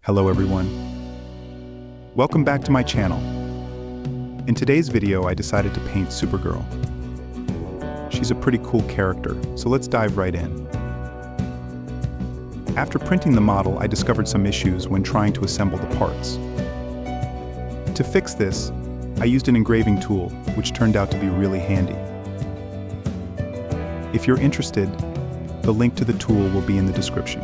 Hello everyone. Welcome back to my channel. In today's video, I decided to paint Supergirl. She's a pretty cool character, so let's dive right in. After printing the model, I discovered some issues when trying to assemble the parts. To fix this, I used an engraving tool, which turned out to be really handy. If you're interested, the link to the tool will be in the description.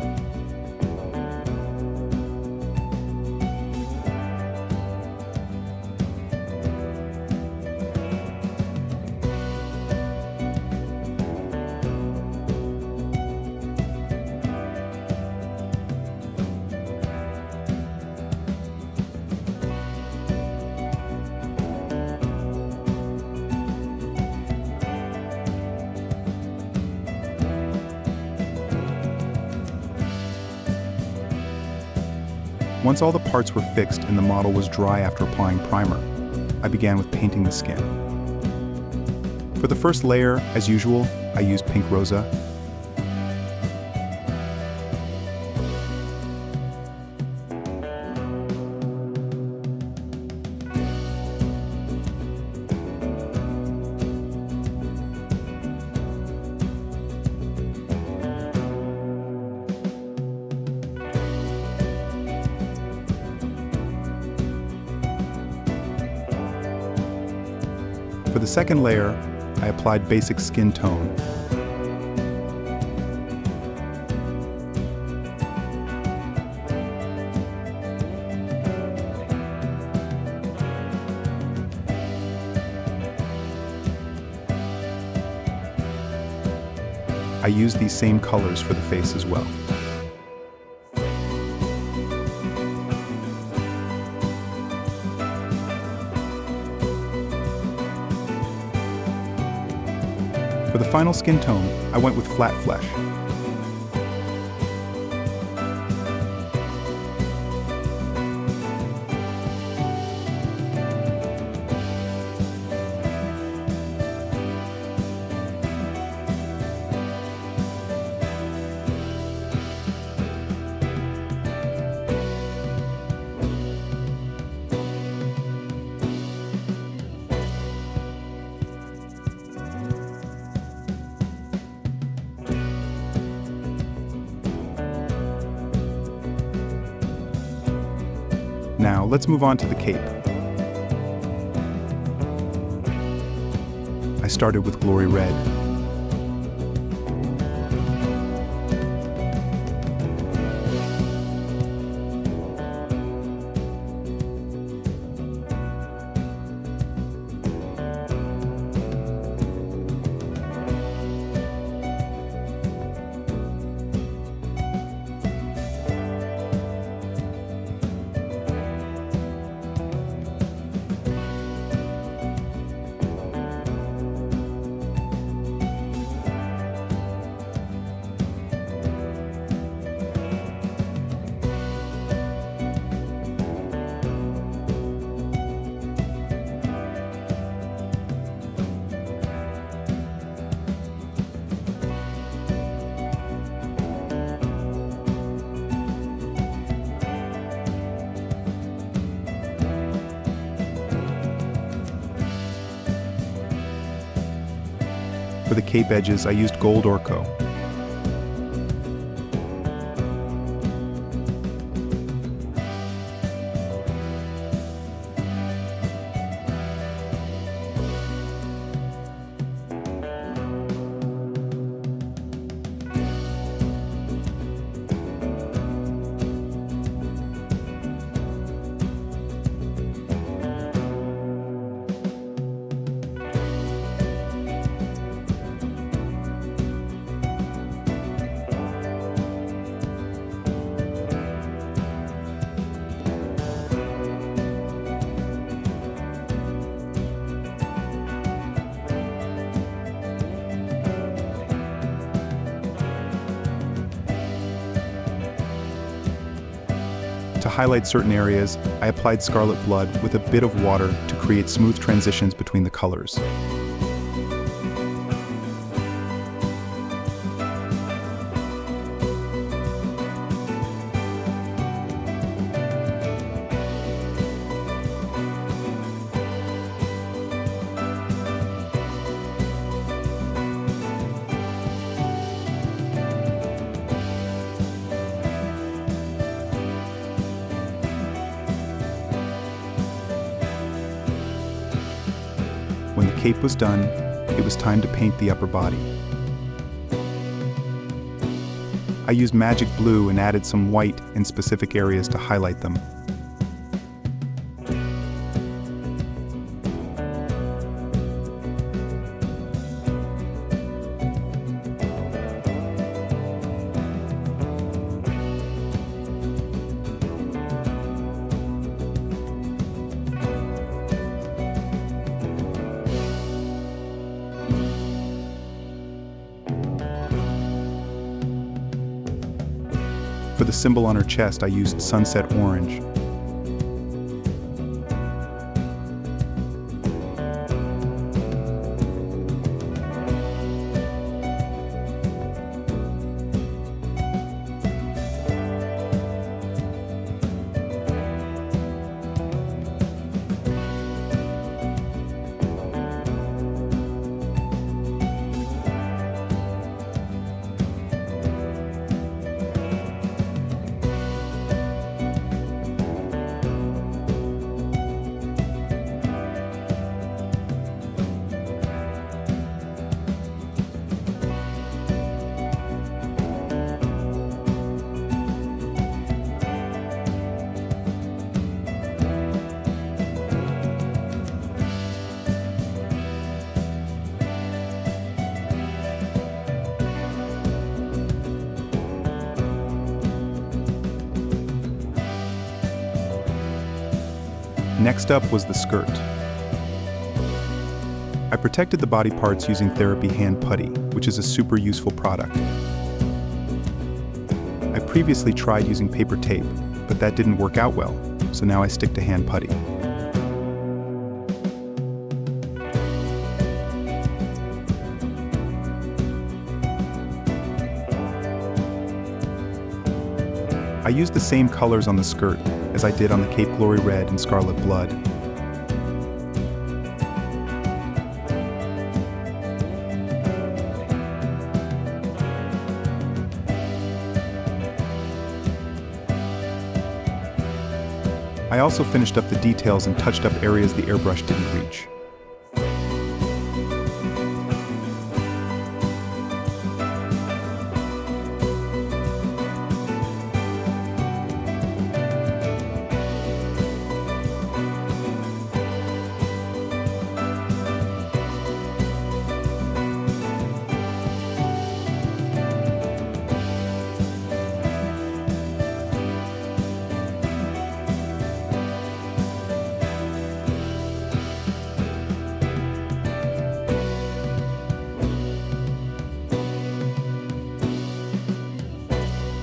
Once all the parts were fixed and the model was dry after applying primer, I began with painting the skin. For the first layer, as usual, I used pink rosa. For the second layer, I applied basic skin tone. I used these same colors for the face as well. For the final skin tone, I went with flat flesh. Now, let's move on to the cape. I started with Glory Red. For the cape edges, I used gold Orco. To highlight certain areas, I applied Scarlet Blood with a bit of water to create smooth transitions between the colors. cape was done, it was time to paint the upper body. I used magic blue and added some white in specific areas to highlight them. For the symbol on her chest, I used sunset orange. Next up was the skirt. I protected the body parts using Therapy Hand Putty, which is a super useful product. I previously tried using paper tape, but that didn't work out well, so now I stick to hand putty. I used the same colors on the skirt as I did on the Cape Glory Red and Scarlet Blood. I also finished up the details and touched up areas the airbrush didn't reach.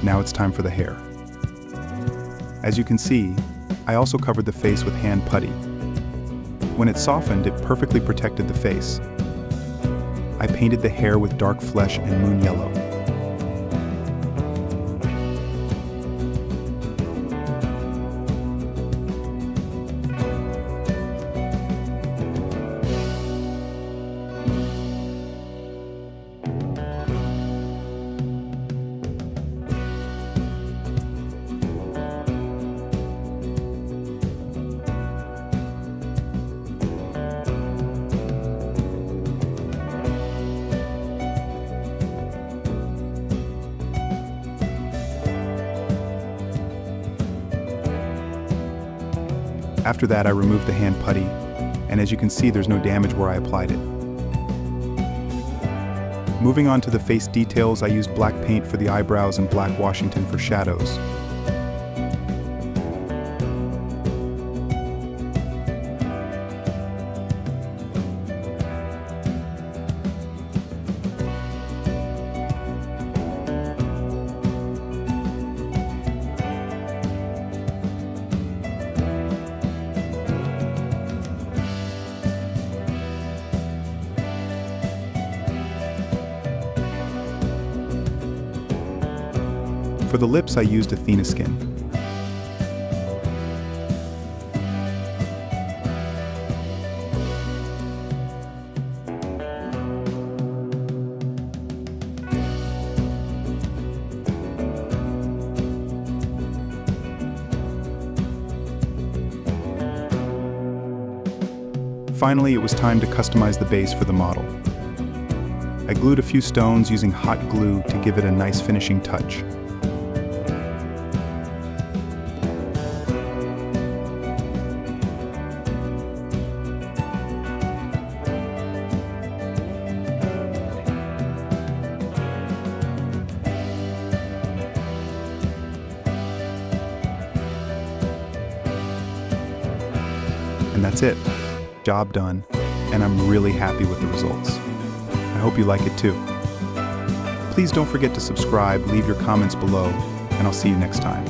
Now it's time for the hair. As you can see, I also covered the face with hand putty. When it softened, it perfectly protected the face. I painted the hair with dark flesh and moon yellow. After that, I removed the hand putty, and as you can see, there's no damage where I applied it. Moving on to the face details, I used black paint for the eyebrows and black Washington for shadows. For the lips, I used Athena skin. Finally, it was time to customize the base for the model. I glued a few stones using hot glue to give it a nice finishing touch. And that's it. Job done, and I'm really happy with the results. I hope you like it too. Please don't forget to subscribe, leave your comments below, and I'll see you next time.